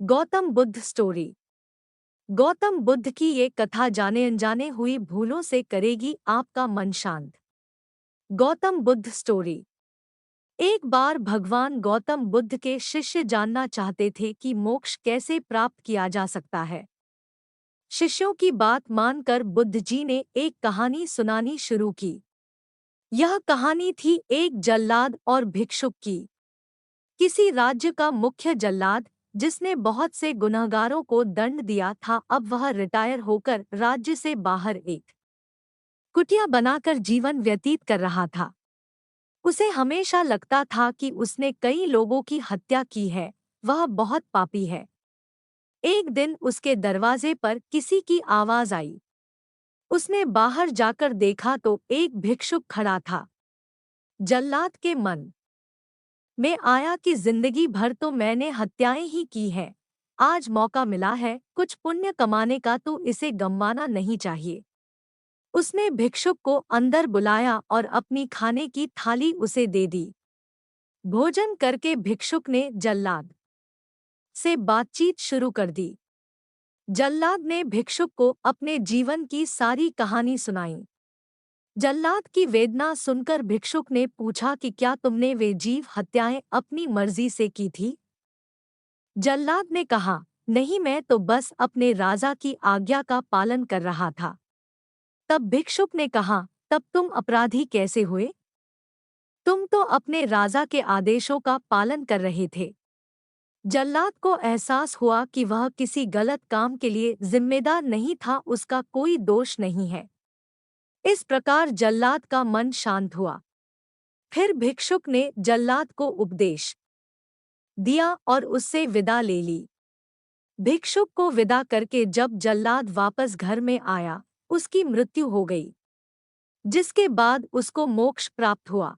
Gautam Buddha story. Gautam Buddha की ये कथा जाने अनजाने हुई भूलों से करेगी आपका मन शांत। गौतम बुद्ध स्टोरी। एक बार भगवान गौतम बुद्ध के शिष्य जानना चाहते थे कि मोक्ष कैसे प्राप्त किया जा सकता है। शिष्यों की बात मानकर बुद्ध जी ने एक कहानी सुनानी शुरू की। यह कहानी थी एक जल्लाद और भिक्षुक की। किसी राज्य का मुख्य जल्लाद, जिसने बहुत से गुनहगारों को दंड दिया था, अब वह रिटायर होकर राज्य से बाहर एक कुटिया बनाकर जीवन व्यतीत कर रहा था। उसे हमेशा लगता था कि उसने कई लोगों की हत्या की है, वह बहुत पापी है। एक दिन उसके दरवाजे पर किसी की आवाज आई। उसने बाहर जाकर देखा तो एक भिक्षुक खड़ा था। जल्लाद के मन में आया कि जिंदगी भर तो मैंने हत्याएं ही की हैं। आज मौका मिला है कुछ पुण्य कमाने का, तो इसे गंवाना नहीं चाहिए। उसने भिक्षुक को अंदर बुलाया और अपनी खाने की थाली उसे दे दी। भोजन करके भिक्षुक ने जल्लाद से बातचीत शुरू कर दी। जल्लाद ने भिक्षुक को अपने जीवन की सारी कहानी सुनाई। जल्लाद की वेदना सुनकर भिक्षुक ने पूछा कि क्या तुमने वे जीव हत्याएं अपनी मर्जी से की थी? जल्लाद ने कहा, नहीं, मैं तो बस अपने राजा की आज्ञा का पालन कर रहा था। तब भिक्षुक ने कहा, तब तुम अपराधी कैसे हुए? तुम तो अपने राजा के आदेशों का पालन कर रहे थे। जल्लाद को एहसास हुआ कि वह किसी गलत काम के लिए जिम्मेदार नहीं था, उसका कोई दोष नहीं है। इस प्रकार जल्लाद का मन शांत हुआ। फिर भिक्षुक ने जल्लाद को उपदेश दिया और उससे विदा ले ली। भिक्षुक को विदा करके जब जल्लाद वापस घर में आया, उसकी मृत्यु हो गई, जिसके बाद उसको मोक्ष प्राप्त हुआ।